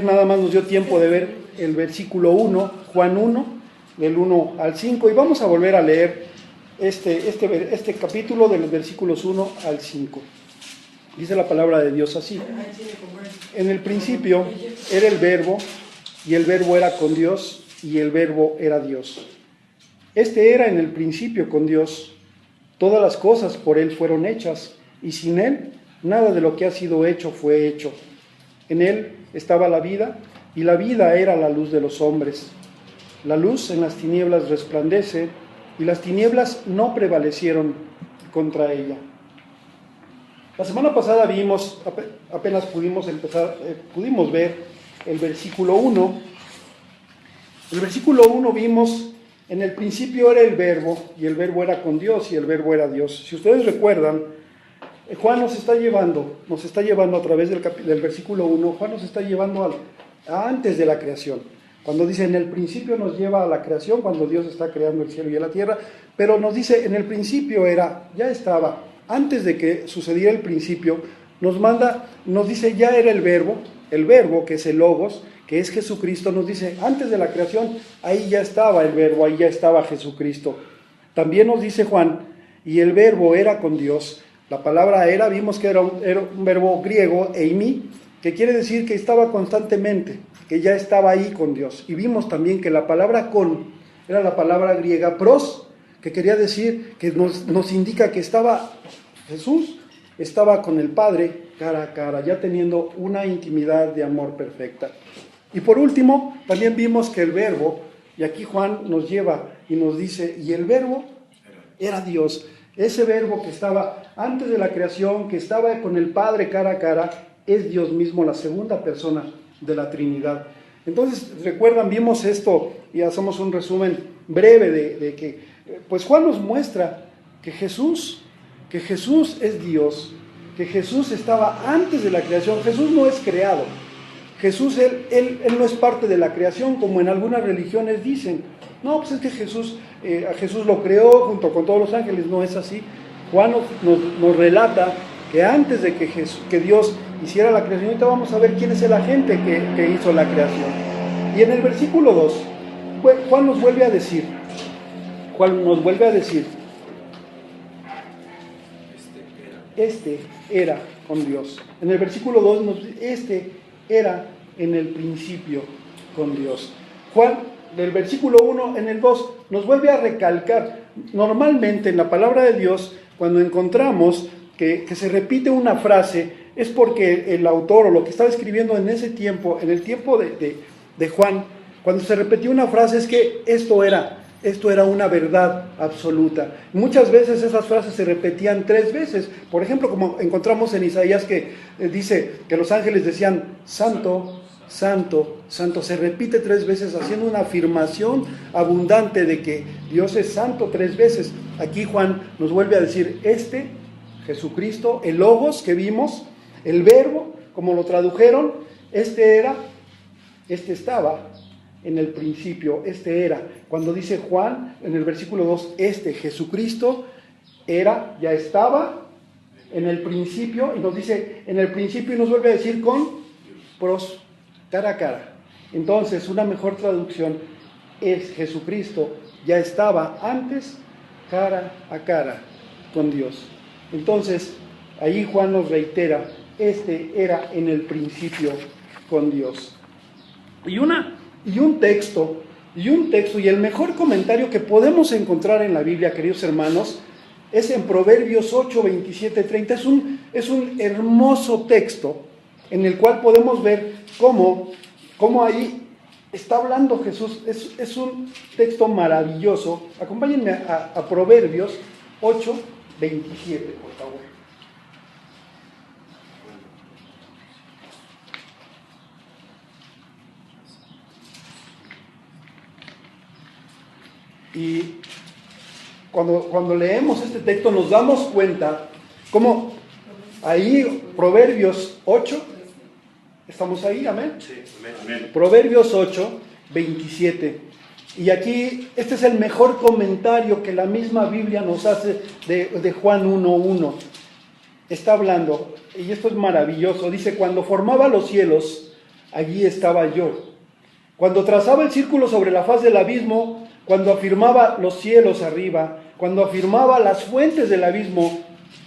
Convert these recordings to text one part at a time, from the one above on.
Nada más nos dio tiempo de ver el versículo 1, Juan 1, del 1 al 5, y vamos a volver a leer este capítulo de los versículos 1 al 5. Dice la palabra de Dios así: en el principio era el Verbo, y el Verbo era con Dios, y el Verbo era Dios. Este era en el principio con Dios. Todas las cosas por Él fueron hechas, y sin Él nada de lo que ha sido hecho fue hecho. En Él estaba la vida, y la vida era la luz de los hombres. La luz en las tinieblas resplandece, y las tinieblas no prevalecieron contra ella. La semana pasada apenas pudimos ver el versículo 1. El versículo 1 vimos: en el principio era el Verbo, y el Verbo era con Dios, y el Verbo era Dios. Si ustedes recuerdan, Juan nos está llevando a través del versículo 1, Juan nos está llevando a antes de la creación. Cuando dice en el principio, nos lleva a la creación, cuando Dios está creando el cielo y la tierra, pero nos dice en el principio era, ya estaba, antes de que sucediera el principio, nos dice ya era el Verbo que es el Logos, que es Jesucristo. Nos dice antes de la creación, ahí ya estaba el Verbo, ahí ya estaba Jesucristo. También nos dice Juan, y el Verbo era con Dios. La palabra era, vimos que era un verbo griego, eimi, que quiere decir que estaba constantemente, que ya estaba ahí con Dios. Y vimos también que la palabra con era la palabra griega pros, que quería decir, que nos indica que Jesús estaba con el Padre cara a cara, ya teniendo una intimidad de amor perfecta. Y por último, también vimos que el Verbo, y aquí Juan nos lleva y nos dice, y el Verbo era Dios. Ese Verbo que estaba antes de la creación, que estaba con el Padre cara a cara, es Dios mismo, la segunda persona de la Trinidad. Entonces, recuerdan, vimos esto y hacemos un resumen breve de que, pues Juan nos muestra que Jesús es Dios, que Jesús estaba antes de la creación. Jesús no es creado. Jesús, él no es parte de la creación, como en algunas religiones dicen. No, pues es que a Jesús lo creó junto con todos los ángeles. No es así. Juan nos relata que antes de que Dios hiciera la creación, ahorita vamos a ver quién es el agente que hizo la creación. Y en el versículo 2, Juan nos vuelve a decir, este era con Dios. En el versículo 2, este era en el principio con Dios. Juan, del versículo 1 en el 2, nos vuelve a recalcar. Normalmente en la palabra de Dios, cuando encontramos que se repite una frase, es porque el autor o lo que estaba escribiendo en ese tiempo, en el tiempo de Juan, cuando se repetía una frase es que esto era una verdad absoluta. Muchas veces esas frases se repetían 3 veces. Por ejemplo, como encontramos en Isaías que dice que los ángeles decían santo, santo, santo. Se repite 3 veces haciendo una afirmación abundante de que Dios es santo 3 veces. Aquí Juan nos vuelve a decir Jesucristo, el Logos que vimos, el Verbo, como lo tradujeron, este estaba en el principio, era. Cuando dice Juan en el versículo 2, Jesucristo ya estaba en el principio, y nos dice en el principio y nos vuelve a decir con pros, cara a cara. Entonces, una mejor traducción es Jesucristo ya estaba antes cara a cara con Dios. Entonces, ahí Juan nos reitera, era en el principio con Dios. Y un texto, y el mejor comentario que podemos encontrar en la Biblia, queridos hermanos, es en Proverbios 8, 27, 30. Es un hermoso texto en el cual podemos ver cómo ahí está hablando Jesús. Es un texto maravilloso. Acompáñenme a Proverbios 8, 27, por favor. Y cuando leemos este texto nos damos cuenta cómo ahí, Proverbios 8, ¿estamos ahí? ¿Amén? Sí, amén. Proverbios 8, 27. Y aquí, este es el mejor comentario que la misma Biblia nos hace de Juan 1:1. Está hablando, y esto es maravilloso, dice: cuando formaba los cielos, allí estaba yo. Cuando trazaba el círculo sobre la faz del abismo, cuando afirmaba los cielos arriba, cuando afirmaba las fuentes del abismo,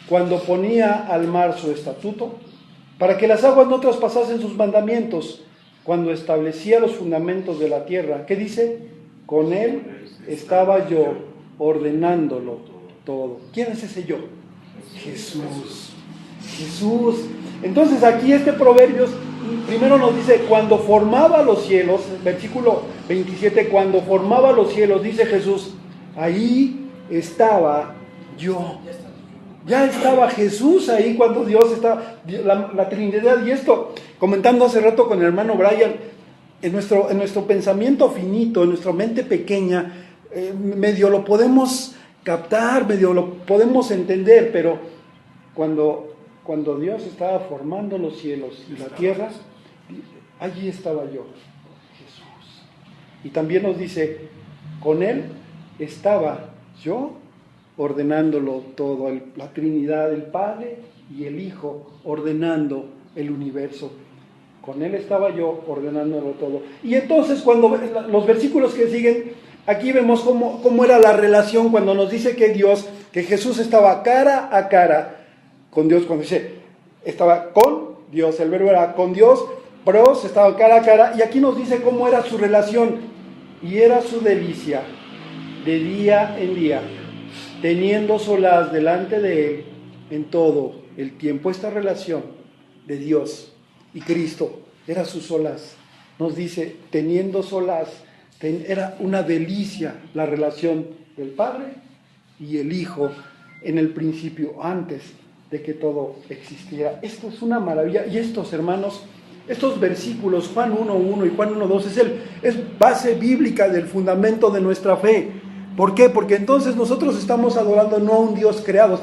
cuando ponía al mar su estatuto, para que las aguas no traspasasen sus mandamientos, cuando establecía los fundamentos de la tierra. ¿Qué dice? Con él estaba yo ordenándolo todo. ¿Quién es ese yo? Jesús. Jesús. Entonces aquí este Proverbios primero nos dice, cuando formaba los cielos, versículo 27, cuando formaba los cielos, dice Jesús, ahí estaba yo. Ya estaba Jesús ahí cuando Dios estaba, la Trinidad. Y esto, comentando hace rato con el hermano Brian, en nuestro pensamiento finito, en nuestra mente pequeña, medio lo podemos captar, medio lo podemos entender, pero cuando Dios estaba formando los cielos y la tierra, allí estaba yo, Jesús. Y también nos dice, con él estaba yo ordenándolo todo, la Trinidad, el Padre y el Hijo ordenando el universo. Con él estaba yo ordenándolo todo. Y entonces cuando los versículos que siguen, aquí vemos cómo era la relación cuando nos dice que Jesús estaba cara a cara con Dios. Cuando dice, estaba con Dios, el verbo era con Dios, pros, estaba cara a cara. Y aquí nos dice cómo era su relación. Y era su delicia de día en día, teniendo solaz delante de él en todo el tiempo. Esta relación de Dios y Cristo era su solaz. Nos dice, teniendo solaz, era una delicia la relación del Padre y el Hijo en el principio, antes de que todo existiera. Esto es una maravilla. Y estos, hermanos, estos versículos, Juan 1:1 y Juan 1:2, es base bíblica del fundamento de nuestra fe. ¿Por qué? Porque entonces nosotros estamos adorando no a un Dios creado,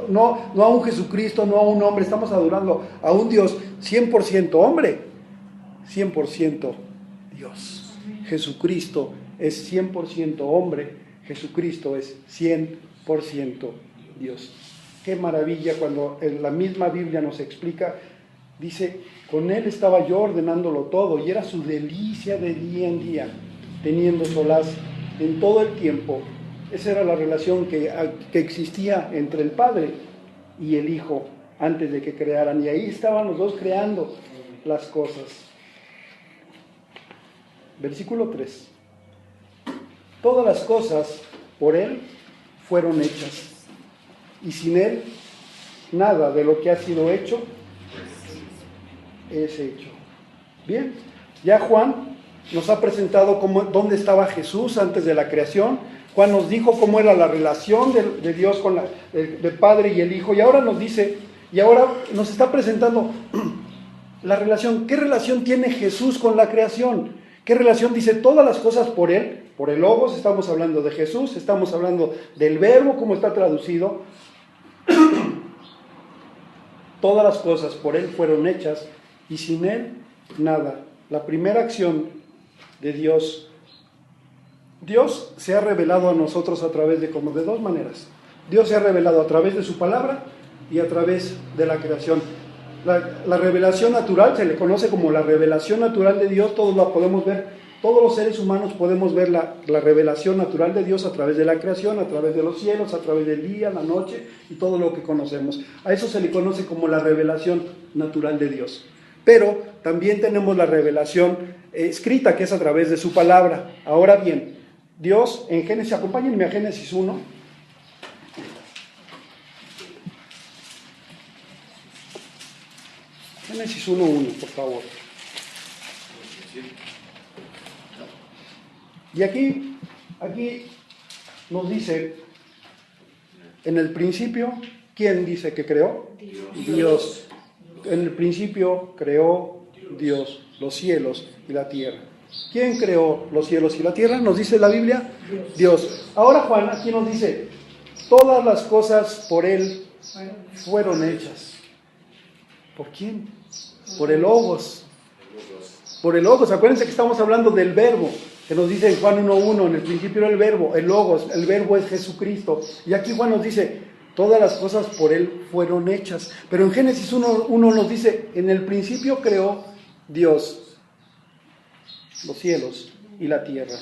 no a un Jesucristo, no a un hombre, estamos adorando a un Dios 100% hombre, 100% Dios. Jesucristo es 100% hombre, Jesucristo es 100% Dios. Qué maravilla cuando la misma Biblia nos explica, dice, con él estaba yo ordenándolo todo, y era su delicia de día en día, teniendo solaz en todo el tiempo. Esa era la relación que existía entre el Padre y el Hijo antes de que crearan, y ahí estaban los dos creando las cosas. Versículo 3. Todas las cosas por él fueron hechas, y sin él nada de lo que ha sido hecho es hecho. Bien, ya Juan nos ha presentado dónde estaba Jesús antes de la creación. Juan nos dijo cómo era la relación de Dios con del Padre y el Hijo. Y ahora nos dice, y ahora nos está presentando la relación. ¿Qué relación tiene Jesús con la creación? ¿Qué relación? Dice, todas las cosas por él, por el Logos, estamos hablando de Jesús, estamos hablando del verbo, como está traducido. Todas las cosas por él fueron hechas, y sin él nada. La primera acción de Dios se ha revelado a nosotros a través de dos maneras. Dios se ha revelado a través de su palabra y a través de la creación. La revelación natural se le conoce como la revelación natural de Dios. Todos la podemos ver, todos los seres humanos podemos ver la revelación natural de Dios a través de la creación, a través de los cielos, a través del día, la noche y todo lo que conocemos. A eso se le conoce como la revelación natural de Dios. Pero también tenemos la revelación escrita, que es a través de su palabra. Ahora bien, Dios en Génesis, acompáñenme a Génesis 1. Génesis 1:1, por favor. Y aquí nos dice, en el principio, ¿quién dice que creó? Dios. En el principio creó Dios los cielos y la tierra. ¿Quién creó los cielos y la tierra? Nos dice la Biblia, Dios. Ahora Juan aquí nos dice, todas las cosas por él fueron hechas. ¿Por quién? Por el Logos. Por el Logos. Acuérdense que estamos hablando del verbo, que nos dice en Juan 1:1, en el principio era el verbo, el Logos, el verbo es Jesucristo. Y aquí Juan nos dice, todas las cosas por él fueron hechas. Pero en Génesis 1:1 nos dice, en el principio creó Dios, los cielos y la tierra.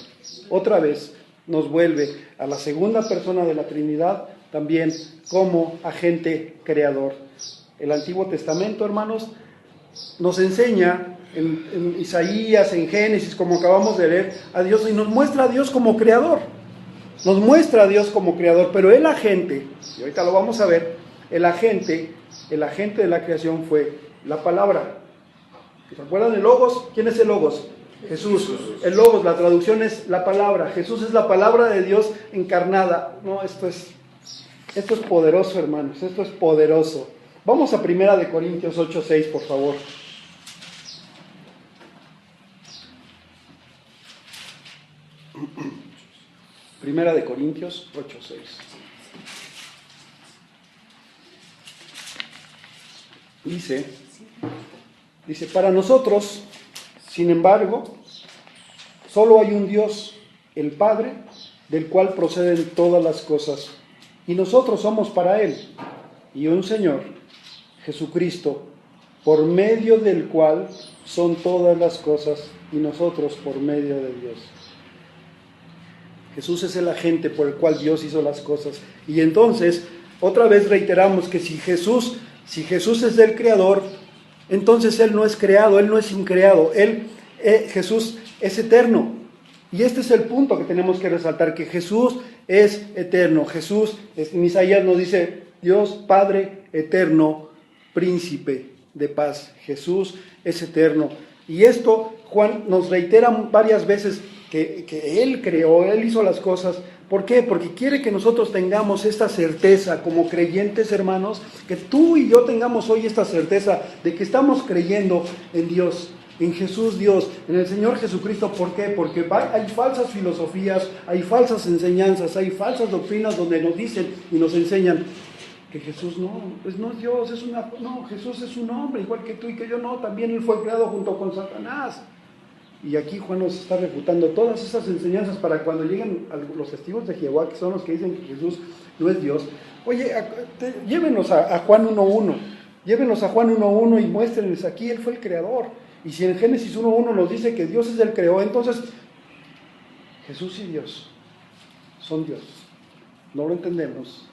Otra vez nos vuelve a la segunda persona de la Trinidad también como agente creador. El Antiguo Testamento, hermanos, nos enseña en Isaías, en Génesis, como acabamos de leer, a Dios, y nos muestra a Dios como creador. Nos muestra a Dios como creador, pero el agente, y ahorita lo vamos a ver, el agente de la creación fue la palabra. ¿Se acuerdan del Logos? ¿Quién es el Logos? Jesús. El Logos, la traducción es la palabra. Jesús es la palabra de Dios encarnada. No, esto es poderoso, hermanos, esto es poderoso. Vamos a 1 Corintios 8:6, por favor. Primera de Corintios 8:6. Dice, para nosotros, sin embargo, solo hay un Dios, el Padre, del cual proceden todas las cosas, y nosotros somos para Él, y un Señor, Jesucristo, por medio del cual son todas las cosas, y nosotros por medio de Dios. Jesús es el agente por el cual Dios hizo las cosas. Y entonces, otra vez reiteramos que si Jesús es el creador, entonces Él no es creado, Él no es increado, Jesús es eterno. Y este es el punto que tenemos que resaltar, que Jesús es eterno. En Isaías nos dice, Dios Padre eterno, príncipe de paz. Jesús es eterno. Y esto Juan nos reitera varias veces, que Él creó, Él hizo las cosas. ¿Por qué? Porque quiere que nosotros tengamos esta certeza como creyentes, hermanos, que tú y yo tengamos hoy esta certeza de que estamos creyendo en Dios, en Jesús Dios, en el Señor Jesucristo. ¿Por qué? Porque hay falsas filosofías, hay falsas enseñanzas, hay falsas doctrinas donde nos dicen y nos enseñan que Jesús no es Dios, Jesús es un hombre, igual que tú y que yo. No, también Él fue creado junto con Satanás. Y aquí Juan nos está refutando todas esas enseñanzas para cuando lleguen los testigos de Jehová, que son los que dicen que Jesús no es Dios. Oye, llévenos a Juan 1:1, llévenos a Juan 1:1 y muéstrenles aquí, Él fue el creador. Y si en Génesis 1:1 nos dice que Dios es el creador, entonces Jesús y Dios son Dios. No entendemos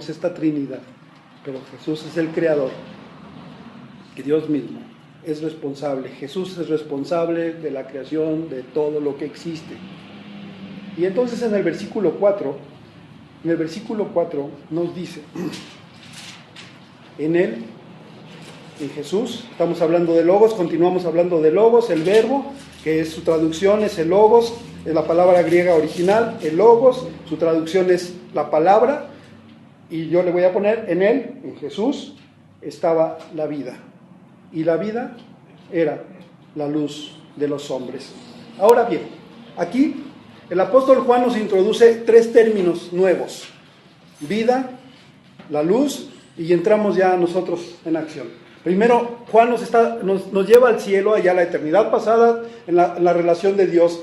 esta Trinidad, pero Jesús es el creador, que Dios mismo es responsable. Jesús es responsable de la creación de todo lo que existe. Y entonces en el versículo 4 nos dice, en Él, en Jesús, estamos hablando de Logos, continuamos hablando de Logos, el verbo, que su traducción es el Logos, es la palabra griega original, el Logos, su traducción es la palabra, y yo le voy a poner, en Él, en Jesús, estaba la vida. Y la vida era la luz de los hombres. Ahora bien, aquí el apóstol Juan nos introduce 3 términos nuevos: vida, la luz, y entramos ya nosotros en acción. Primero, Juan nos lleva al cielo, allá a la eternidad pasada, en la relación de Dios,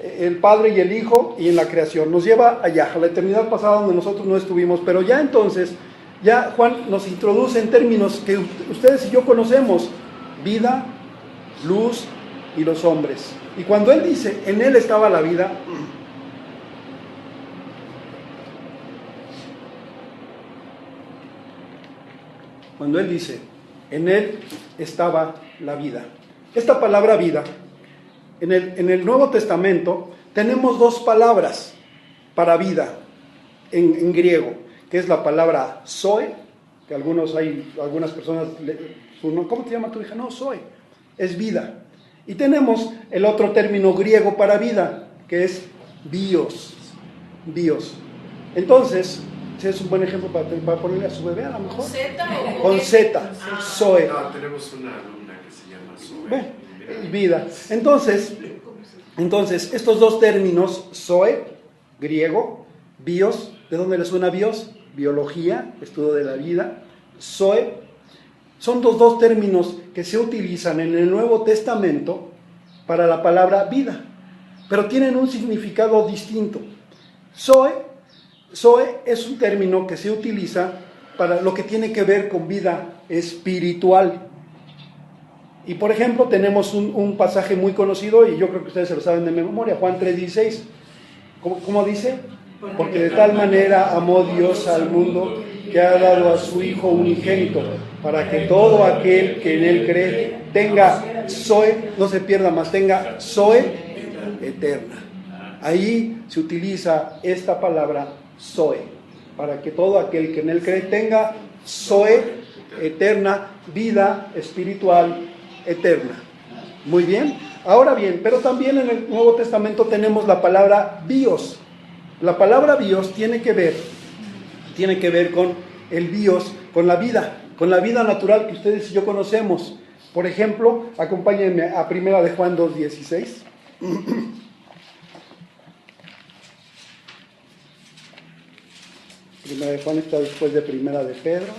el Padre y el Hijo, y en la creación. Nos lleva allá, a la eternidad pasada donde nosotros no estuvimos, pero ya entonces, ya Juan nos introduce en términos que ustedes y yo conocemos: vida, luz y los hombres. Y cuando Él dice, en Él estaba la vida, cuando Él dice, en Él estaba la vida. Esta palabra vida, en el Nuevo Testamento, tenemos 2 palabras para vida en griego, que es la palabra zoe, que algunas personas, ¿cómo te llama tu hija? No, zoe, es vida. Y tenemos el otro término griego para vida, que es bios. Entonces, es un buen ejemplo para ponerle a su bebé, a lo mejor. Con Z, zoe. No, tenemos una alumna que se llama zoe. Vida. Entonces, estos 2 términos, zoe, griego, bios, ¿de dónde le suena bios? Biología, estudio de la vida. Zoe, son los 2 términos que se utilizan en el Nuevo Testamento para la palabra vida, pero tienen un significado distinto. Zoe es un término que se utiliza para lo que tiene que ver con vida espiritual. Y por ejemplo, tenemos un pasaje muy conocido, y yo creo que ustedes se lo saben de memoria, Juan 3:16. ¿Cómo dice? Porque de tal manera amó Dios al mundo que ha dado a su Hijo unigénito, para que todo aquel que en Él cree tenga zoe, no se pierda más, tenga zoe eterna. Ahí se utiliza esta palabra zoe, para que todo aquel que en Él cree tenga zoe eterna, vida espiritual eterna. Muy bien. Ahora bien, pero también en el Nuevo Testamento tenemos la palabra bios. La palabra bios tiene que ver con el bios, con la vida natural que ustedes y yo conocemos. Por ejemplo, acompáñenme a 1 de Juan 2:16. Primera de Juan está después de Primera de Pedro.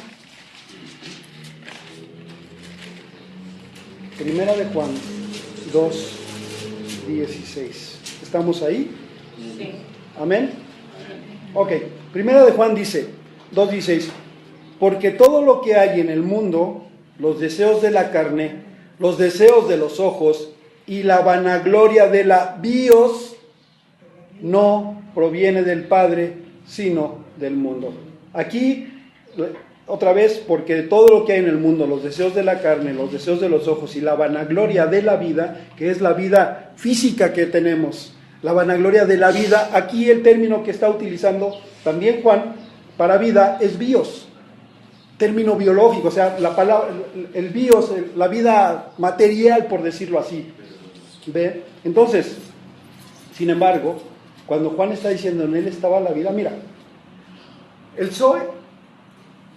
Primera de Juan 2:16. ¿Estamos ahí? Sí. ¿Amén? Ok. Primera de Juan dice, 2:16, porque todo lo que hay en el mundo, los deseos de la carne, los deseos de los ojos y la vanagloria de la bios, no proviene del Padre, sino del mundo. Aquí, otra vez, porque todo lo que hay en el mundo, los deseos de la carne, los deseos de los ojos y la vanagloria de la vida, que es la vida física que tenemos, la vanagloria de la vida, aquí el término que está utilizando también Juan para vida es bios, término biológico, o sea, la palabra, el bios, la vida material, por decirlo así. ¿Ve? Entonces, sin embargo, cuando Juan está diciendo en él estaba la vida, mira, el zoe,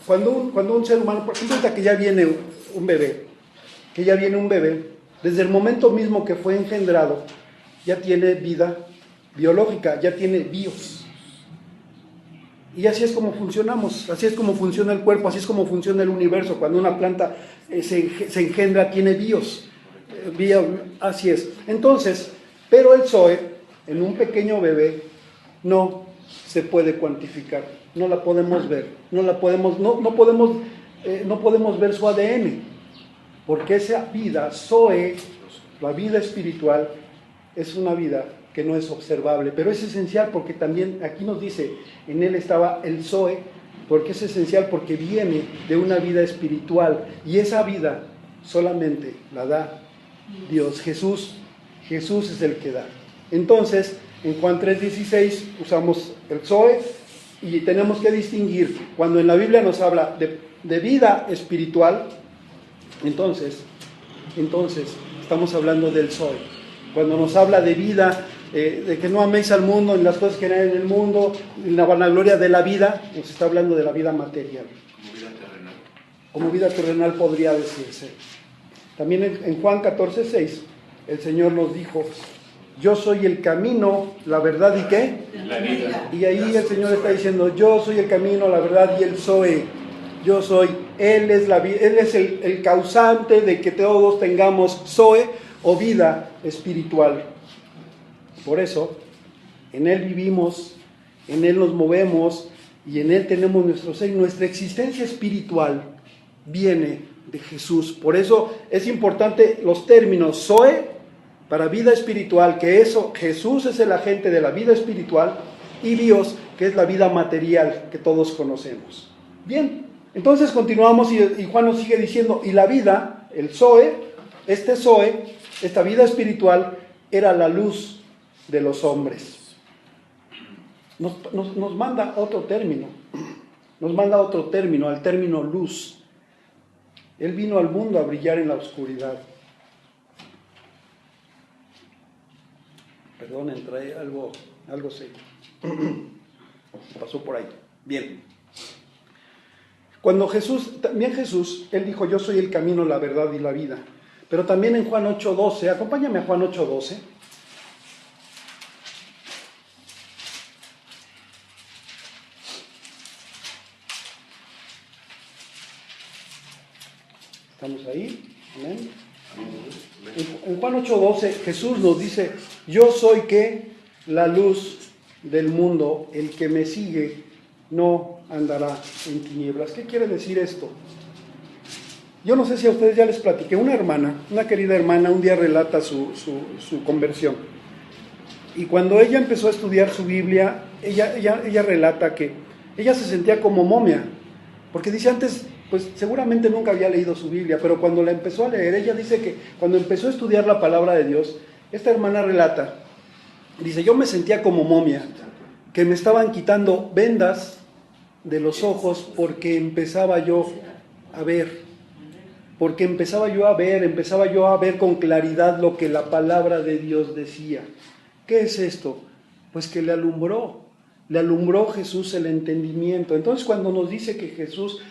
cuando un ser humano, por ejemplo, ahorita que ya viene un bebé, desde el momento mismo que fue engendrado, ya tiene vida biológica, ya tiene bios. Y así es como funcionamos, así es como funciona el cuerpo, así es como funciona el universo. Cuando una planta se engendra, tiene bios. Así es. Entonces, pero el zoe, en un pequeño bebé, no se puede cuantificar, no la podemos ver, no podemos ver su ADN, porque esa vida, zoe, la vida espiritual, es una vida que no es observable, pero es esencial porque también aquí nos dice, en él estaba el zoe, porque es esencial porque viene de una vida espiritual, y esa vida solamente la da Dios. Jesús es el que da. Entonces, en Juan 3:16 usamos el zoe, y tenemos que distinguir, cuando en la Biblia nos habla de vida espiritual, entonces estamos hablando del zoe. Cuando nos habla de vida, de que no améis al mundo, ni las cosas que hay en el mundo, ni la vanagloria de la vida, nos está hablando de la vida material. Como vida terrenal. Como vida terrenal podría decirse. También en Juan 14:6, el Señor nos dijo, yo soy el camino, la verdad y ¿qué? La vida. Y ahí el Señor está diciendo, yo soy el camino, la verdad y el zoe. Yo soy, Él es el causante de que todos tengamos zoe o vida espiritual. Por eso, en Él vivimos, en Él nos movemos y en Él tenemos nuestro ser. Nuestra existencia espiritual viene de Jesús. Por eso es importante los términos zoe para vida espiritual, que eso, Jesús es el agente de la vida espiritual, y Dios, que es la vida material que todos conocemos. Bien, entonces continuamos y Juan nos sigue diciendo, y la vida, el zoe, esta vida espiritual, era la luz de los hombres. Nos manda otro término, al término luz. Él vino al mundo a brillar en la oscuridad. Perdonen, trae algo serio. Pasó por ahí. Bien. Cuando Jesús, Él dijo, yo soy el camino, la verdad y la vida. Pero también en Juan 8:12, acompáñame a Juan 8:12. ¿Estamos ahí? Amén. En Juan 8:12 Jesús nos dice, yo soy ¿qué? La luz del mundo, el que me sigue no andará en tinieblas. ¿Qué quiere decir esto? Yo no sé si a ustedes ya les platiqué, una hermana, una querida hermana, un día relata su conversión. Y cuando ella empezó a estudiar su Biblia, ella relata que ella se sentía como momia, porque dice antes, pues seguramente nunca había leído su Biblia, pero cuando la empezó a leer, ella dice que cuando empezó a estudiar la palabra de Dios, esta hermana relata, dice, yo me sentía como momia, que me estaban quitando vendas de los ojos porque empezaba yo a ver, empezaba yo a ver con claridad lo que la palabra de Dios decía. ¿Qué es esto? Pues que le alumbró Jesús el entendimiento. Entonces cuando nos dice que Jesús,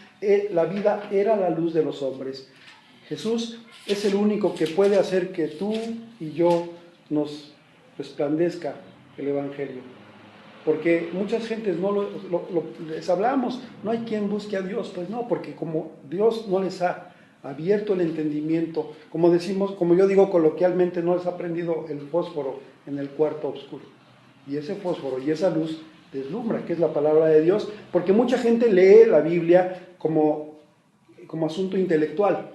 la vida era la luz de los hombres, Jesús es el único que puede hacer que tú y yo nos resplandezca el Evangelio. Porque muchas gentes les hablamos, no hay quien busque a Dios, pues no, porque como Dios no les ha abierto el entendimiento, como decimos, como yo digo coloquialmente, no les ha prendido el fósforo en el cuarto oscuro. Y ese fósforo y esa luz deslumbra, que es la palabra de Dios, porque mucha gente lee la Biblia como asunto intelectual,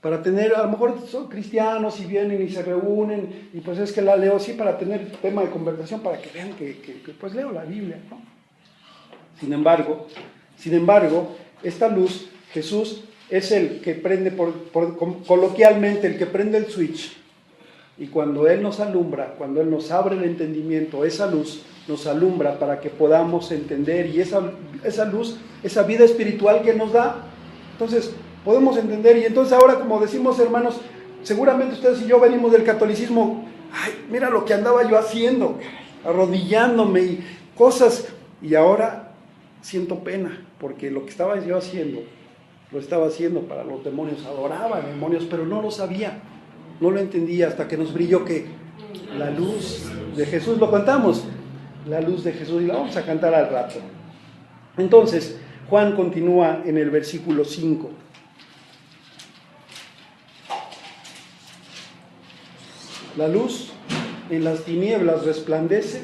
para tener, a lo mejor son cristianos y vienen y se reúnen, y pues es que la leo así para tener tema de conversación, para que vean que pues leo la Biblia, ¿no? Sin embargo, esta luz, Jesús es el que prende, coloquialmente, el que prende el switch, y cuando Él nos alumbra, cuando Él nos abre el entendimiento, esa luz nos alumbra para que podamos entender, y esa luz, esa vida espiritual que nos da, entonces podemos entender. Y entonces ahora, como decimos, hermanos, seguramente ustedes y yo venimos del catolicismo, ay, mira lo que andaba yo haciendo, arrodillándome y cosas, y ahora siento pena, porque lo que estaba yo haciendo, lo estaba haciendo para los demonios, adoraba demonios, pero no lo sabía, no lo entendía, hasta que nos brilló que la luz de Jesús, lo cantamos, la luz de Jesús, y la vamos a cantar al rato. Entonces, Juan continúa en el versículo 5. La luz en las tinieblas resplandece,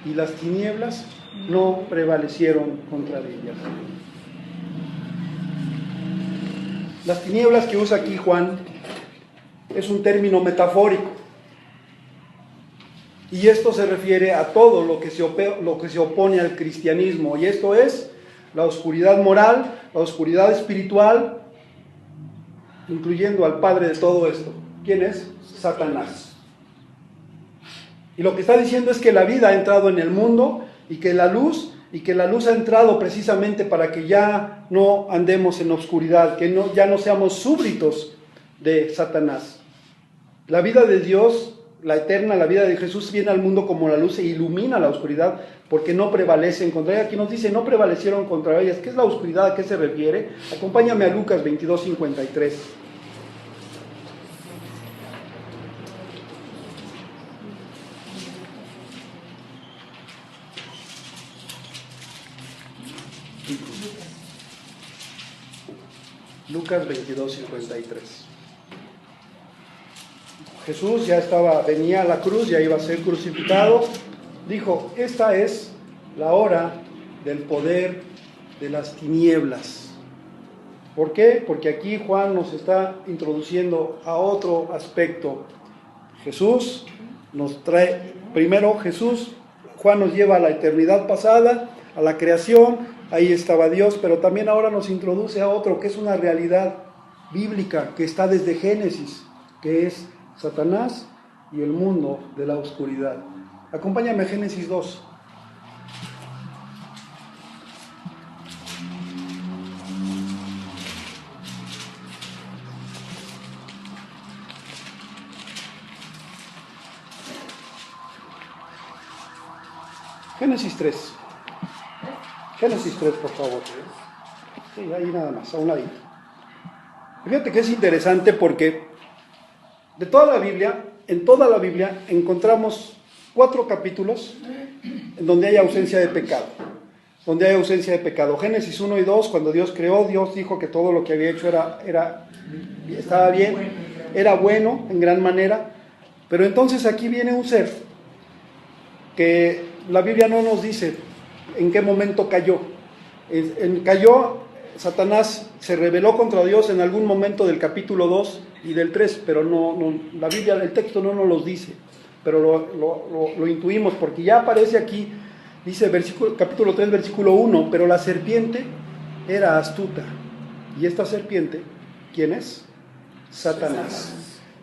y las tinieblas no prevalecieron contra ellas. Las tinieblas que usa aquí Juan es un término metafórico, y esto se refiere a todo lo que se opone al cristianismo, y esto es la oscuridad moral, la oscuridad espiritual, incluyendo al padre de todo esto. ¿Quién es? Satanás. Y lo que está diciendo es que la vida ha entrado en el mundo, y que la luz ha entrado precisamente para que ya no andemos en oscuridad, que ya no seamos súbditos de Satanás. La vida de Dios, la eterna, la vida de Jesús, viene al mundo como la luz e ilumina la oscuridad, porque no prevalecen contra ella. Aquí nos dice, no prevalecieron contra ellas. ¿Qué es la oscuridad? ¿A qué se refiere? Acompáñame a Lucas 22:53. Lucas 22:53. Jesús ya venía a la cruz, ya iba a ser crucificado. Dijo, esta es la hora del poder de las tinieblas. ¿Por qué? Porque aquí Juan nos está introduciendo a otro aspecto. Jesús nos trae, primero Juan nos lleva a la eternidad pasada, a la creación, ahí estaba Dios, pero también ahora nos introduce a otro, que es una realidad bíblica, que está desde Génesis, que es Satanás y el mundo de la oscuridad. Acompáñame a Génesis 2. Génesis 3. Génesis 3, por favor. Sí, ahí nada más, a un ladito. Fíjate que es interesante porque de toda la Biblia, en toda la Biblia encontramos 4 capítulos en donde hay ausencia de pecado. Génesis 1 y 2, cuando Dios creó, Dios dijo que todo lo que había hecho estaba bien, era bueno en gran manera. Pero entonces aquí viene un ser que la Biblia no nos dice en qué momento cayó. Cayó Satanás se rebeló contra Dios en algún momento del capítulo 2 y del 3, pero la Biblia, el texto no nos los dice, pero lo intuimos porque ya aparece aquí, dice capítulo 3, versículo 1, pero la serpiente era astuta. ¿Y esta serpiente quién es? Satanás.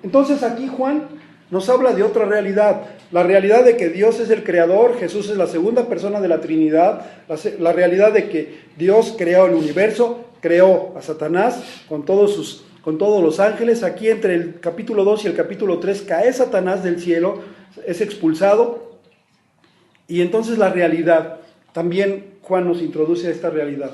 Entonces aquí Juan nos habla de otra realidad, la realidad de que Dios es el creador, Jesús es la segunda persona de la Trinidad, la realidad de que Dios creó el universo, creó a Satanás con todos los ángeles. Aquí entre el capítulo 2 y el capítulo 3 cae Satanás del cielo, es expulsado, y entonces la realidad, también Juan nos introduce a esta realidad,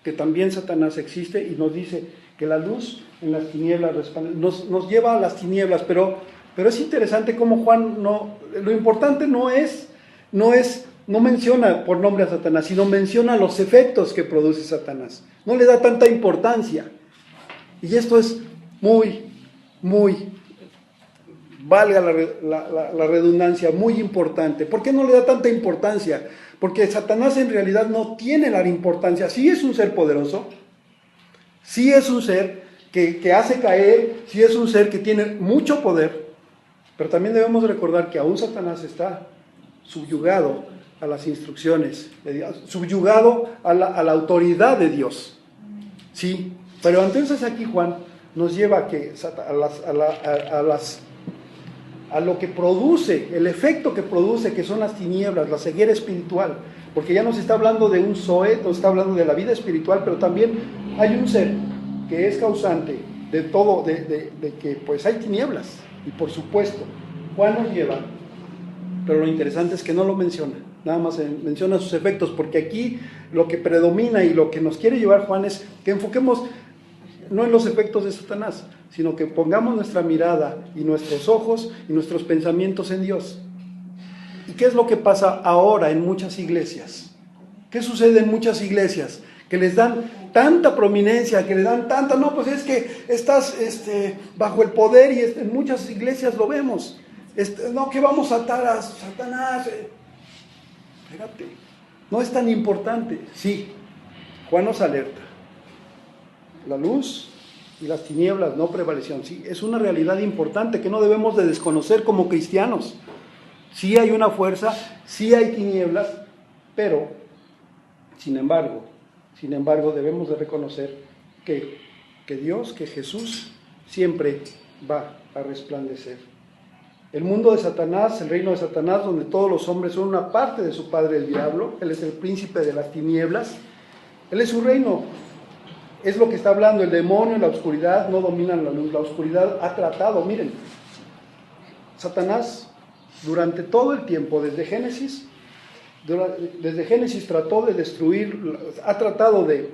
que también Satanás existe y nos dice que la luz en las tinieblas nos lleva a las tinieblas, pero es interesante cómo Juan lo importante no menciona por nombre a Satanás, sino menciona los efectos que produce Satanás. No le da tanta importancia. Y esto es muy, valga la redundancia, muy importante. ¿Por qué no le da tanta importancia? Porque Satanás en realidad no tiene la importancia. Sí es un ser poderoso, sí es un ser que hace caer, sí es un ser que tiene mucho poder, pero también debemos recordar que aún Satanás está subyugado a las instrucciones de Dios, subyugado a la autoridad de Dios. Sí, pero entonces aquí Juan nos lleva a lo que produce, el efecto que produce, que son las tinieblas, la ceguera espiritual, porque ya nos está hablando de un Zoe, nos está hablando de la vida espiritual, pero también hay un ser que es causante de todo, de que pues hay tinieblas. Y por supuesto, Juan nos lleva, pero lo interesante es que no lo menciona, nada más menciona sus efectos, porque aquí lo que predomina y lo que nos quiere llevar Juan es que enfoquemos no en los efectos de Satanás, sino que pongamos nuestra mirada y nuestros ojos y nuestros pensamientos en Dios. ¿Y qué es lo que pasa ahora en muchas iglesias? ¿Qué sucede en muchas iglesias? Que les dan tanta prominencia, que le dan tanta, no, pues es que estás bajo el poder, y en muchas iglesias lo vemos. No, que vamos a atar a Satanás. Espérate, no es tan importante. Sí, Juan nos alerta. La luz y las tinieblas no prevalecieron. Sí, es una realidad importante que no debemos de desconocer como cristianos. Sí hay una fuerza, sí hay tinieblas, pero, sin embargo, debemos de reconocer que Dios, que Jesús, siempre va a resplandecer. El mundo de Satanás, el reino de Satanás, donde todos los hombres son una parte de su padre el diablo, él es el príncipe de las tinieblas, él es su reino. Es lo que está hablando, el demonio, la oscuridad no dominan la luz, la oscuridad ha tratado, miren, Satanás durante todo el tiempo, desde Génesis trató de destruir, ha tratado de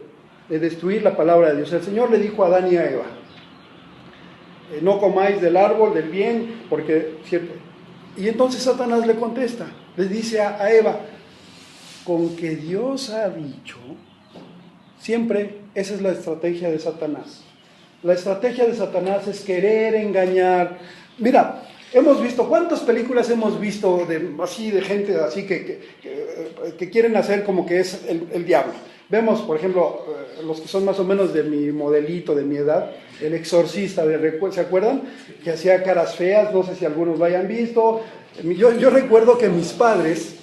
destruir la palabra de Dios. El Señor le dijo a Adán y a Eva, no comáis del árbol del bien, porque cierto. Y entonces Satanás le contesta, le dice a Eva, con que Dios ha dicho. Siempre esa es la estrategia de Satanás. La estrategia de Satanás es querer engañar. Mira, hemos visto, ¿cuántas películas hemos visto de gente así que quieren hacer como que es el diablo? Vemos, por ejemplo, los que son más o menos de mi modelito, de mi edad, El Exorcista, ¿se acuerdan? Que hacía caras feas, no sé si algunos lo hayan visto. Yo recuerdo que mis padres,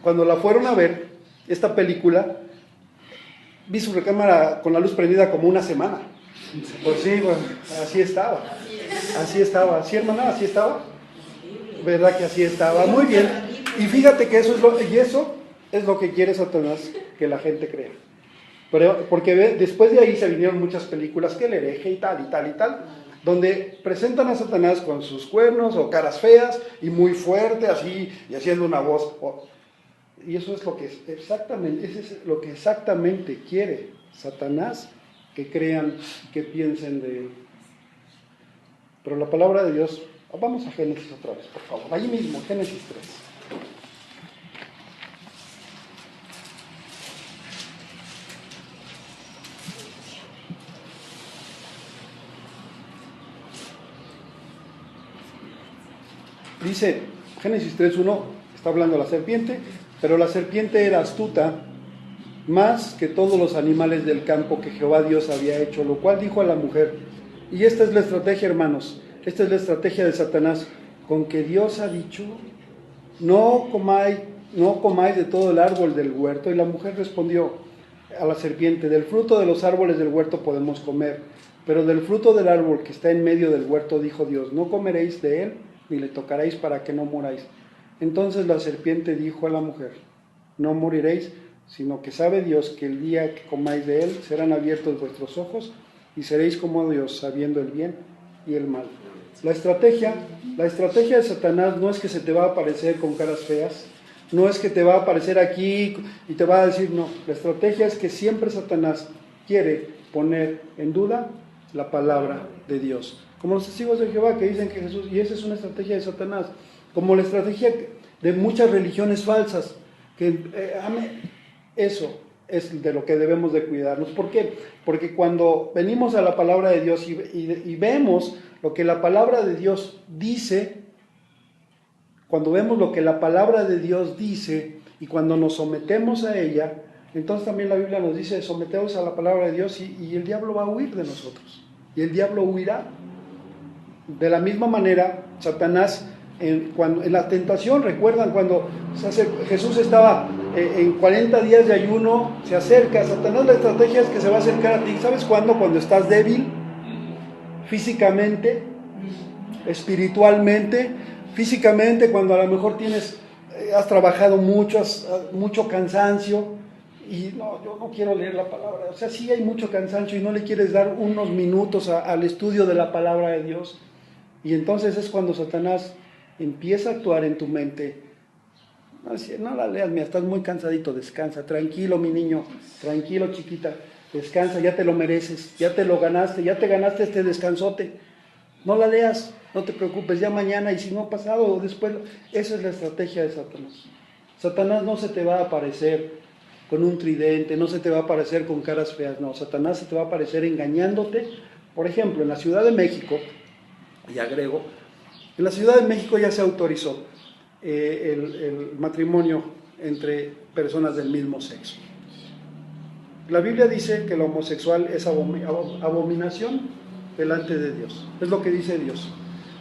cuando la fueron a ver, esta película, vi su recámara con la luz prendida como una semana. Pues sí, bueno, así estaba. ¿Sí, hermana? ¿Así estaba? ¿Verdad que así estaba? Muy bien. Y fíjate que eso es lo que quiere Satanás que la gente crea. Porque después de ahí se vinieron muchas películas, que el hereje y tal, donde presentan a Satanás con sus cuernos o caras feas y muy fuerte, así, y haciendo una voz. Y eso es lo que exactamente quiere Satanás que crean, que piensen de él. Pero la palabra de Dios, vamos a Génesis otra vez, por favor, ahí mismo, Génesis 3. Dice Génesis 3:1, está hablando de la serpiente, pero la serpiente era astuta más que todos los animales del campo que Jehová Dios había hecho, lo cual dijo a la mujer. Y esta es la estrategia, hermanos, esta es la estrategia de Satanás, con que Dios ha dicho, no comáis de todo el árbol del huerto. Y la mujer respondió a la serpiente, del fruto de los árboles del huerto podemos comer, pero del fruto del árbol que está en medio del huerto, dijo Dios, no comeréis de él, ni le tocaréis para que no muráis. Entonces la serpiente dijo a la mujer, no moriréis, sino que sabe Dios que el día que comáis de él serán abiertos vuestros ojos y seréis como Dios, sabiendo el bien y el mal. La estrategia de Satanás no es que se te va a aparecer con caras feas, no es que te va a aparecer aquí y te va a decir no. La estrategia es que siempre Satanás quiere poner en duda la palabra de Dios. Como los testigos de Jehová que dicen que Jesús, y esa es una estrategia de Satanás, como la estrategia de muchas religiones falsas, que eso es de lo que debemos de cuidarnos. ¿Por qué? Porque cuando venimos a la palabra de Dios y vemos lo que la palabra de Dios dice, cuando vemos lo que la palabra de Dios dice y cuando nos sometemos a ella, entonces también la Biblia nos dice, someteos a la palabra de Dios y el diablo va a huir de nosotros. Y el diablo huirá. De la misma manera, Satanás, en la tentación, recuerdan cuando Jesús estaba en 40 días de ayuno, se acerca, Satanás, la estrategia es que se va a acercar a ti. ¿Sabes cuándo? Cuando estás débil, físicamente, espiritualmente, físicamente, cuando a lo mejor has trabajado mucho cansancio, y no, yo no quiero leer la palabra, o sea, sí hay mucho cansancio y no le quieres dar unos minutos al estudio de la palabra de Dios, y entonces es cuando Satanás empieza a actuar en tu mente. No la leas, mira, estás muy cansadito, descansa, tranquilo mi niño, tranquilo chiquita, descansa, ya te lo mereces, ya te lo ganaste, ya te ganaste este descansote, no la leas, no te preocupes, ya mañana, y si no pasado o después. Esa es la estrategia de Satanás. Satanás no se te va a aparecer con un tridente, no se te va a aparecer con caras feas, no, Satanás se te va a aparecer engañándote. Por ejemplo, en la Ciudad de México, y agrego, en la Ciudad de México ya se autorizó el matrimonio entre personas del mismo sexo. La Biblia dice que lo homosexual es abominación delante de Dios, es lo que dice Dios.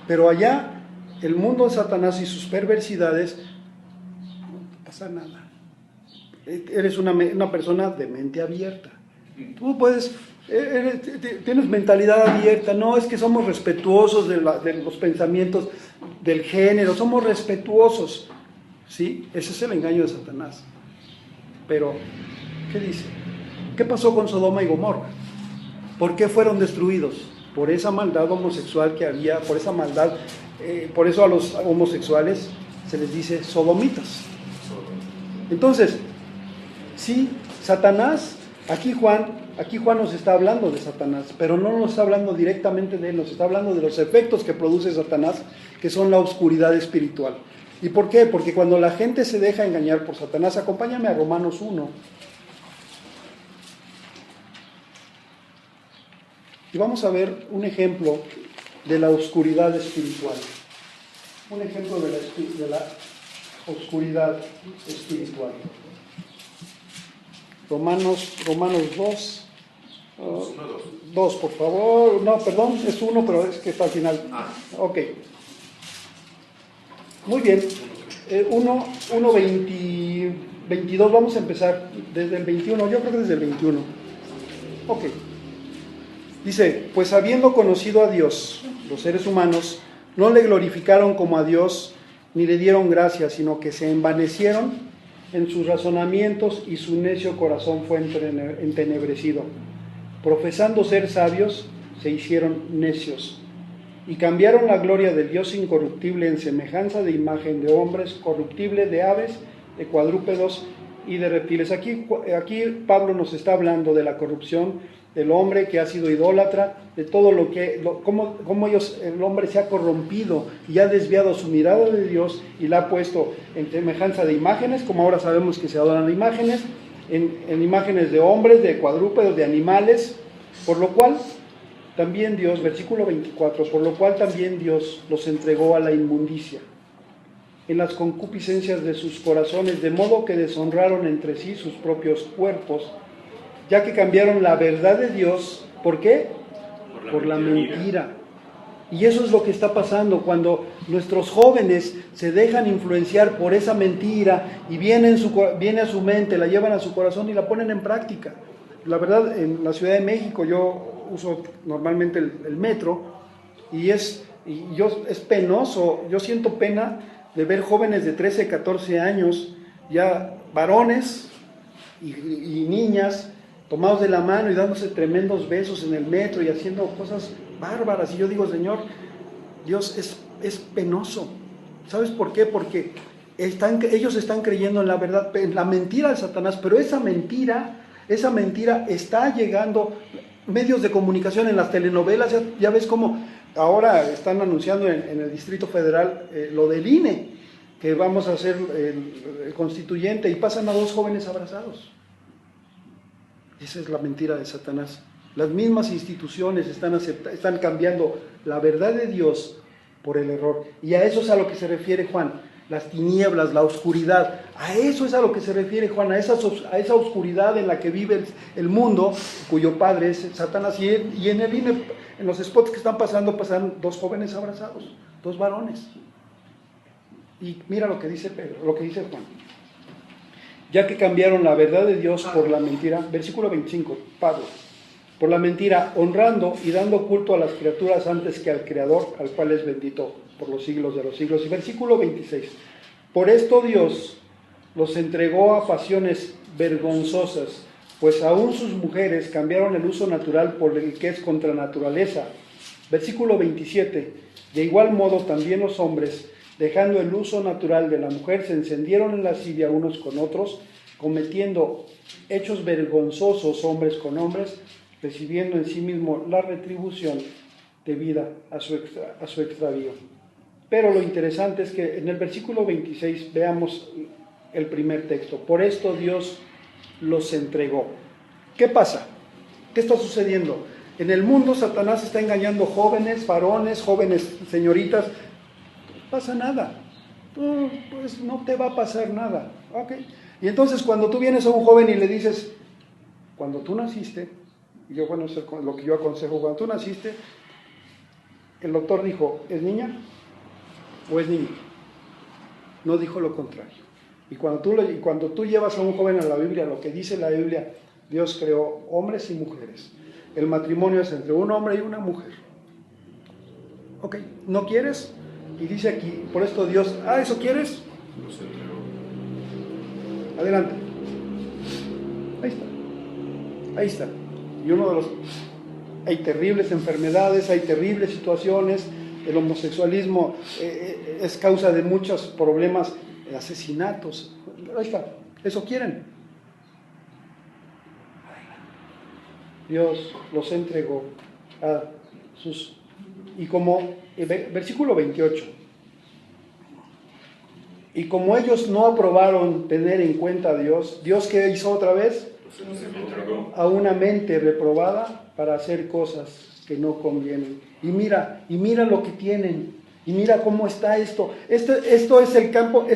Pero allá, el mundo de Satanás y sus perversidades, no pasa nada. Eres una persona de mente abierta. Tú tienes mentalidad abierta. No es que somos respetuosos de los pensamientos del género, somos respetuosos. ¿Sí? Ese es el engaño de Satanás. Pero, ¿qué dice? ¿Qué pasó con Sodoma y Gomorra? ¿Por qué fueron destruidos? Por esa maldad homosexual que había, por esa maldad, por eso a los homosexuales se les dice sodomitas. Entonces, sí, Satanás, aquí Juan nos está hablando de Satanás, pero no nos está hablando directamente de él, nos está hablando de los efectos que produce Satanás, que son la oscuridad espiritual. ¿Y por qué? Porque cuando la gente se deja engañar por Satanás, acompáñame a Romanos 1. Y vamos a ver un ejemplo de la oscuridad espiritual. Un ejemplo de la oscuridad espiritual. Romanos 2. 2, por favor. No, perdón, es 1, pero es que está al final. Ok. Muy bien. 22, vamos a empezar desde el 21. Yo creo que desde el 21. Ok. Dice, pues habiendo conocido a Dios, los seres humanos no le glorificaron como a Dios, ni le dieron gracias, sino que se envanecieron en sus razonamientos y su necio corazón fue entenebrecido. Profesando ser sabios, se hicieron necios y cambiaron la gloria del Dios incorruptible en semejanza de imagen de hombres, corruptible, de aves, de cuadrúpedos y de reptiles. Aquí Pablo nos está hablando de la corrupción del hombre que ha sido idólatra, de todo cómo el hombre se ha corrompido y ha desviado su mirada de Dios y la ha puesto en semejanza de imágenes, como ahora sabemos que se adoran imágenes, en imágenes de hombres, de cuadrúpedos, de animales, por lo cual también Dios, versículo 24, por lo cual también Dios los entregó a la inmundicia en las concupiscencias de sus corazones, de modo que deshonraron entre sí sus propios cuerpos, ya que cambiaron la verdad de Dios. ¿Por qué? Por la mentira. Y eso es lo que está pasando cuando nuestros jóvenes se dejan influenciar por esa mentira y viene a su mente, la llevan a su corazón y la ponen en práctica. La verdad, en la Ciudad de México yo uso normalmente el metro y es penoso, yo siento pena de ver jóvenes de 13, 14 años, ya varones y niñas, tomados de la mano y dándose tremendos besos en el metro y haciendo cosas bárbaras. Y yo digo, Señor, Dios, es penoso. ¿Sabes por qué? Porque ellos están creyendo en la verdad, en la mentira de Satanás, pero esa mentira está llegando, medios de comunicación, en las telenovelas, ya ves cómo ahora están anunciando en el Distrito Federal lo del INE, que vamos a hacer el constituyente, y pasan a dos jóvenes abrazados. Esa es la mentira de Satanás. Las mismas instituciones están cambiando la verdad de Dios por el error. Y a eso es a lo que se refiere Juan. Las tinieblas, la oscuridad. A eso es a lo que se refiere Juan, a esa oscuridad en la que vive el mundo, cuyo padre es Satanás. Y en el INE, en los spots que están pasando, pasan dos jóvenes abrazados, dos varones. Y mira lo que dice Pedro, lo que dice Juan. Ya que cambiaron la verdad de Dios por la mentira. Versículo 25, Pablo. Por la mentira, honrando y dando culto a las criaturas antes que al Creador, al cual es bendito por los siglos de los siglos. Y versículo 26. Por esto Dios los entregó a pasiones vergonzosas, pues aún sus mujeres cambiaron el uso natural por el que es contra naturaleza. Versículo 27. De igual modo también los hombres, dejando el uso natural de la mujer, se encendieron en lascivia unos con otros, cometiendo hechos vergonzosos hombres con hombres, recibiendo en sí mismo la retribución debida a su extravío. Pero lo interesante es que en el versículo 26 veamos el primer texto. Por esto Dios los entregó. ¿Qué pasa? ¿Qué está sucediendo? En el mundo Satanás está engañando jóvenes, varones, jóvenes señoritas. No pasa nada. Tú, pues no te va a pasar nada. ¿Okay? Y entonces cuando tú vienes a un joven y le dices, cuando tú naciste, y yo, bueno, es lo que yo aconsejo, cuando tú naciste, el doctor dijo, ¿es niña o es niño? No dijo lo contrario. Y cuando tú llevas a un joven a la Biblia, lo que dice la Biblia, Dios creó hombres y mujeres. El matrimonio es entre un hombre y una mujer. Ok, ¿no quieres? Y dice aquí, por esto Dios, ¿eso quieres? Adelante. Ahí está. Y hay terribles enfermedades, hay terribles situaciones. El homosexualismo es causa de muchos problemas, asesinatos. Ahí está. ¿Eso quieren? Dios los entregó a sus... Y como, versículo 28, y como ellos no aprobaron tener en cuenta a Dios, ¿Dios qué hizo otra vez? A una mente reprobada para hacer cosas que no convienen. Y mira lo que tienen, y mira cómo está esto. Esto es el campo,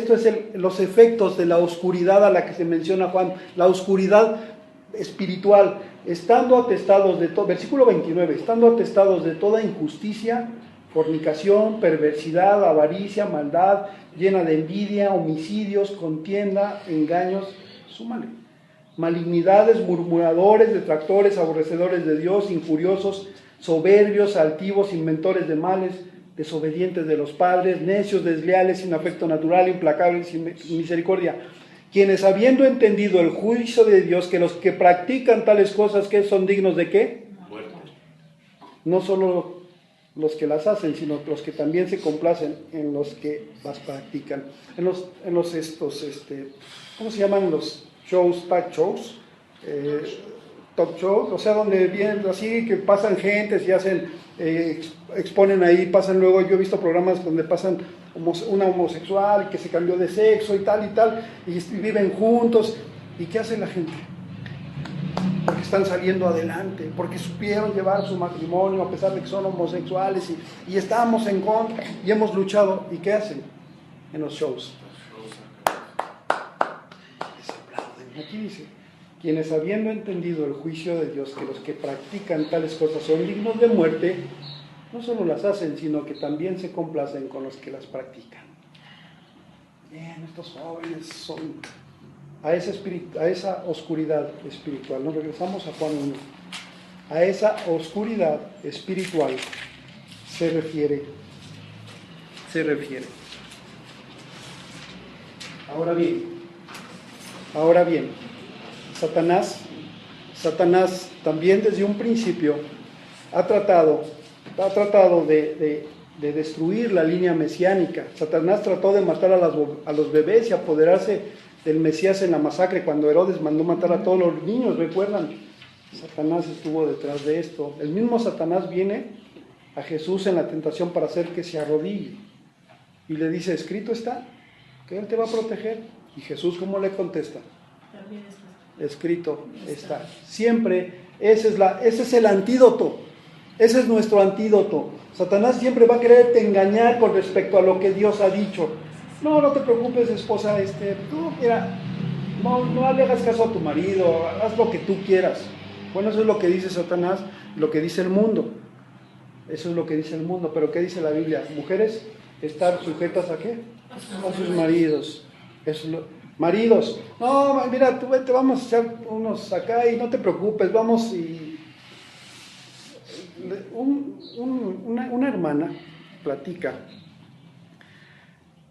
los efectos de la oscuridad a la que se menciona Juan, la oscuridad espiritual, estando atestados de todo, versículo 29, estando atestados de toda injusticia, fornicación, perversidad, avaricia, maldad, llena de envidia, homicidios, contienda, engaños, súmale, malignidades, murmuradores, detractores, aborrecedores de Dios, injuriosos, soberbios, altivos, inventores de males, desobedientes de los padres, necios, desleales, sin afecto natural, implacables, sin misericordia, quienes habiendo entendido el juicio de Dios, que los que practican tales cosas, ¿qué son dignos de qué? Muerte. No solo los que las hacen, sino los que también se complacen en los que las practican. ¿Cómo se llaman los shows, talk shows? Talk shows, o sea, donde vienen así, que pasan gentes y hacen, exponen ahí, pasan luego, yo he visto programas donde pasan una homosexual que se cambió de sexo y tal, y viven juntos. ¿Y qué hace la gente? Porque están saliendo adelante, porque supieron llevar su matrimonio a pesar de que son homosexuales y estamos en contra y hemos luchado. ¿Y qué hacen? en los shows. Les aplauden. Aquí dice, quienes habiendo entendido el juicio de Dios, que los que practican tales cosas son dignos de muerte, no solo las hacen, sino que también se complacen con los que las practican. Bien, estos jóvenes son a esa oscuridad espiritual. Nos regresamos a Juan 1. A esa oscuridad espiritual se refiere. Ahora bien, Satanás también desde un principio ha tratado de destruir la línea mesiánica. Satanás trató de matar a los bebés y apoderarse del Mesías en la masacre cuando Herodes mandó matar a todos los niños, ¿recuerdan? Satanás estuvo detrás de esto. El mismo Satanás viene a Jesús en la tentación para hacer que se arrodille y le dice, escrito está, que Él te va a proteger. Y Jesús, ¿cómo le contesta? También está. Escrito está. Siempre, ese es el antídoto. Ese es nuestro antídoto. Satanás siempre va a quererte engañar con respecto a lo que Dios ha dicho. No te preocupes, esposa, tú, mira, no le hagas caso a tu marido, haz lo que tú quieras. Bueno, eso es lo que dice Satanás, lo que dice el mundo. Eso es lo que dice el mundo, pero ¿qué dice la Biblia? Mujeres, estar sujetas ¿a qué? A sus maridos. Maridos, no, mira, tú vete, vamos a echar unos acá y no te preocupes, vamos y... Una hermana platica,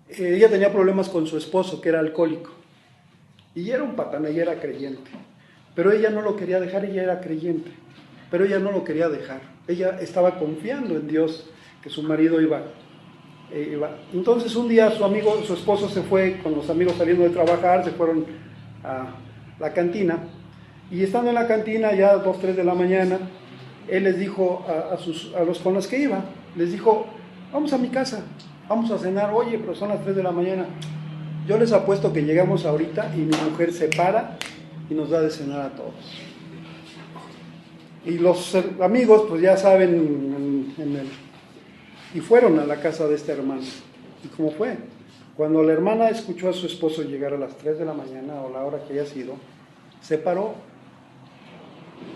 ella tenía problemas con su esposo que era alcohólico y era un patán, ella era creyente, pero ella no lo quería dejar, ella era creyente, pero ella no lo quería dejar, ella estaba confiando en Dios que su marido iba. Entonces un día su esposo se fue con los amigos saliendo de trabajar, se fueron a la cantina y estando en la cantina ya 2, 3 de la mañana, él les dijo a los con los que iba, les dijo, vamos a mi casa, vamos a cenar. Oye, pero son las 3 de la mañana. Yo les apuesto que llegamos ahorita y mi mujer se para y nos da de cenar a todos. Y los amigos, pues ya saben, y fueron a la casa de esta hermana. ¿Y cómo fue? Cuando la hermana escuchó a su esposo llegar a las 3 de la mañana o la hora que haya sido, se paró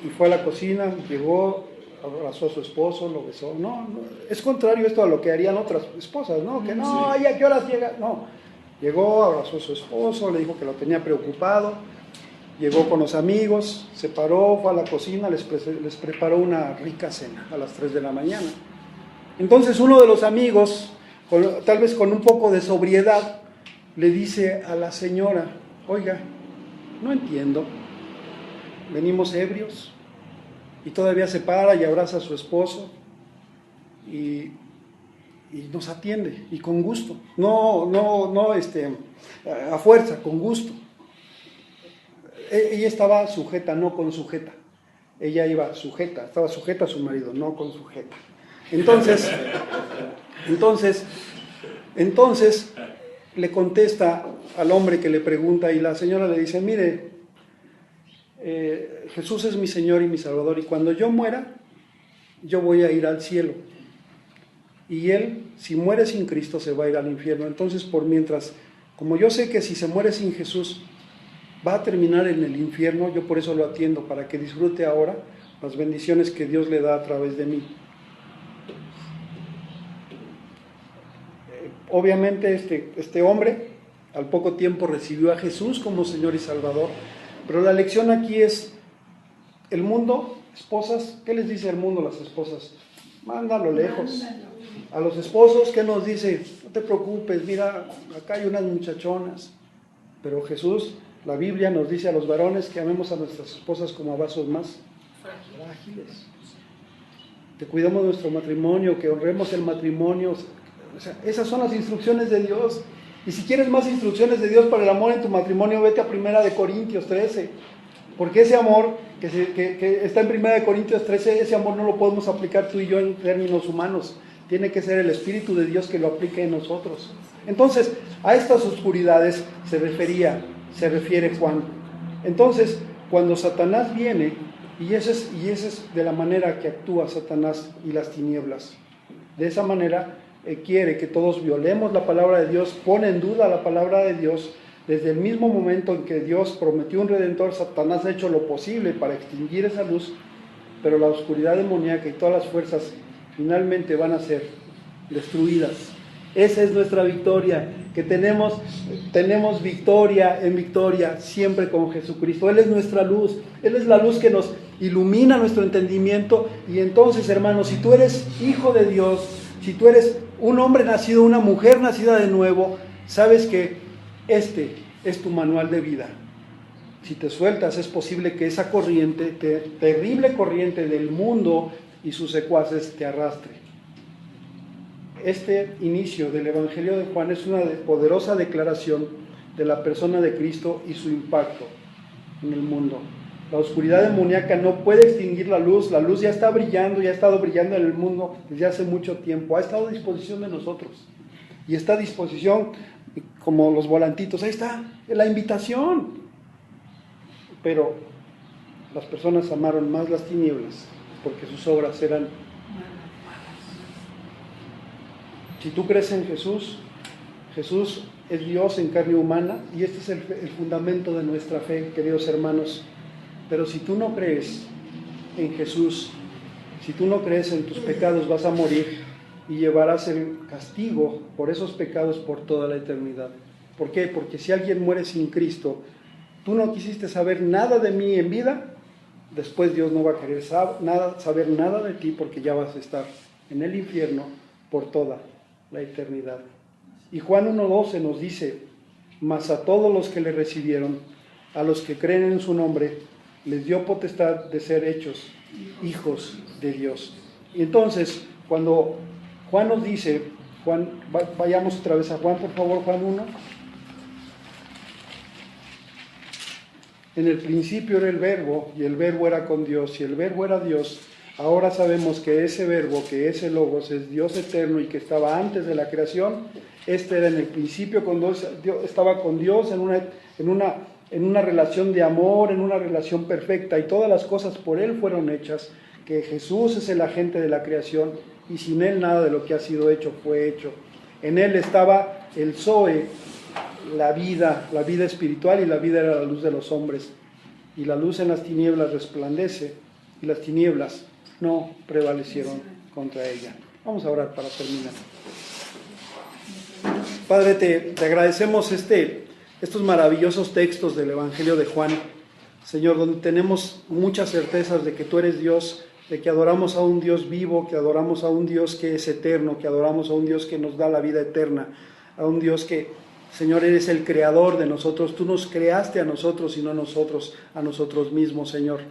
y fue a la cocina, llegó, abrazó a su esposo, lo besó. No, es contrario esto a lo que harían otras esposas, ¿no? Que no, ¿y a qué horas llega? No, llegó, abrazó a su esposo, le dijo que lo tenía preocupado, llegó con los amigos, se paró, fue a la cocina, les preparó una rica cena a las 3 de la mañana. Entonces uno de los amigos, tal vez con un poco de sobriedad, le dice a la señora, oiga, no entiendo, venimos ebrios y todavía se para y abraza a su esposo y nos atiende y con gusto, no a fuerza, con gusto. Ella estaba sujeta, no con sujeta. Ella iba sujeta, estaba sujeta a su marido, no con sujeta. Entonces le contesta al hombre que le pregunta y la señora le dice, mire, Jesús es mi Señor y mi Salvador y cuando yo muera, yo voy a ir al cielo. Y él, si muere sin Cristo, se va a ir al infierno. Entonces, por mientras, como yo sé que si se muere sin Jesús, va a terminar en el infierno, yo por eso lo atiendo, para que disfrute ahora las bendiciones que Dios le da a través de mí. Obviamente este hombre al poco tiempo recibió a Jesús como Señor y Salvador, pero la lección aquí es, el mundo, esposas, ¿qué les dice el mundo a las esposas? Mándalo lejos. A los esposos, ¿qué nos dice? No te preocupes, mira, acá hay unas muchachonas. Pero Jesús, la Biblia nos dice a los varones que amemos a nuestras esposas como a vasos más frágiles. Que cuidemos nuestro matrimonio, que honremos el matrimonio. O sea, esas son las instrucciones de Dios. Y si quieres más instrucciones de Dios para el amor en tu matrimonio, vete a 1 Corintios 13. Porque ese amor que está en 1 Corintios 13, ese amor no lo podemos aplicar tú y yo en términos humanos. Tiene que ser el Espíritu de Dios que lo aplique en nosotros. Entonces, a estas oscuridades se refiere Juan. Entonces, cuando Satanás viene, y esa es de la manera que actúa Satanás y las tinieblas. De esa manera quiere que todos violemos la palabra de Dios, pone en duda la palabra de Dios. Desde el mismo momento en que Dios prometió un redentor, Satanás ha hecho lo posible para extinguir esa luz, pero la oscuridad demoníaca y todas las fuerzas finalmente van a ser destruidas. Esa es nuestra victoria, que tenemos victoria en victoria siempre con Jesucristo. Él es nuestra luz, Él es la luz que nos ilumina nuestro entendimiento. Y entonces, hermanos, si tú eres hijo de Dios, si tú eres un hombre nacido, una mujer nacida de nuevo, sabes que este es tu manual de vida. Si te sueltas, es posible que esa corriente, terrible corriente del mundo y sus secuaces, te arrastre. Este inicio del Evangelio de Juan es una poderosa declaración de la persona de Cristo y su impacto en el mundo. La oscuridad demoníaca no puede extinguir la luz ya está brillando, ya ha estado brillando en el mundo desde hace mucho tiempo, ha estado a disposición de nosotros. Y esta disposición, como los volantitos, ahí está, la invitación. Pero las personas amaron más las tinieblas porque sus obras eran malas. Si tú crees en Jesús, Jesús es Dios en carne humana y este es el fundamento de nuestra fe, queridos hermanos. Pero si tú no crees en Jesús, si tú no crees en tus pecados, vas a morir y llevarás el castigo por esos pecados por toda la eternidad. ¿Por qué? Porque si alguien muere sin Cristo, tú no quisiste saber nada de mí en vida, después Dios no va a querer saber nada de ti porque ya vas a estar en el infierno por toda la eternidad. Y Juan 1:12 nos dice: mas a todos los que le recibieron, a los que creen en su nombre, les dio potestad de ser hechos hijos de Dios. Y entonces, cuando Juan nos dice, vayamos otra vez a Juan, por favor, Juan 1. En el principio era el verbo, y el verbo era con Dios, y el verbo era Dios. Ahora sabemos que ese verbo, que ese logos, es Dios eterno y que estaba antes de la creación. Este era en el principio con Dios, estaba con Dios en una relación de amor, en una relación perfecta, y todas las cosas por Él fueron hechas, que Jesús es el agente de la creación, y sin Él nada de lo que ha sido hecho fue hecho. En Él estaba el Zoe, la vida espiritual, y la vida era la luz de los hombres. Y la luz en las tinieblas resplandece, y las tinieblas no prevalecieron contra ella. Vamos a orar para terminar. Padre, te agradecemos estos maravillosos textos del Evangelio de Juan, Señor, donde tenemos muchas certezas de que tú eres Dios, de que adoramos a un Dios vivo, que adoramos a un Dios que es eterno, que adoramos a un Dios que nos da la vida eterna, a un Dios que, Señor, eres el creador de nosotros. Tú nos creaste a nosotros y no nosotros a nosotros mismos, Señor.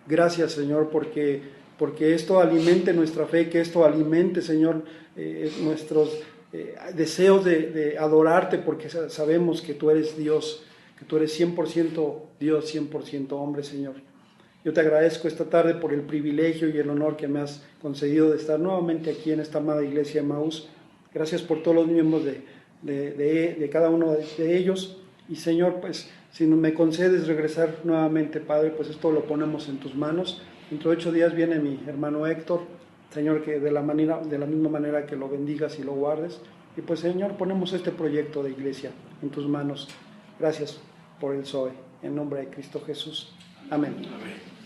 Gracias, Señor, porque esto alimente nuestra fe, que esto alimente, Señor, nuestros deseos de adorarte, porque sabemos que tú eres Dios, que tú eres 100% Dios, 100% hombre, Señor. Yo te agradezco esta tarde por el privilegio y el honor que me has concedido de estar nuevamente aquí en esta amada iglesia de Emmaús. Gracias por todos los miembros de cada uno de ellos. Y Señor, pues si me concedes regresar nuevamente, Padre, pues esto lo ponemos en tus manos. Dentro de 8 días viene mi hermano Héctor, Señor, que de la misma manera que lo bendigas y lo guardes. Y pues, Señor, ponemos este proyecto de iglesia en tus manos. Gracias por el Zoe, en nombre de Cristo Jesús. Amén. Amén.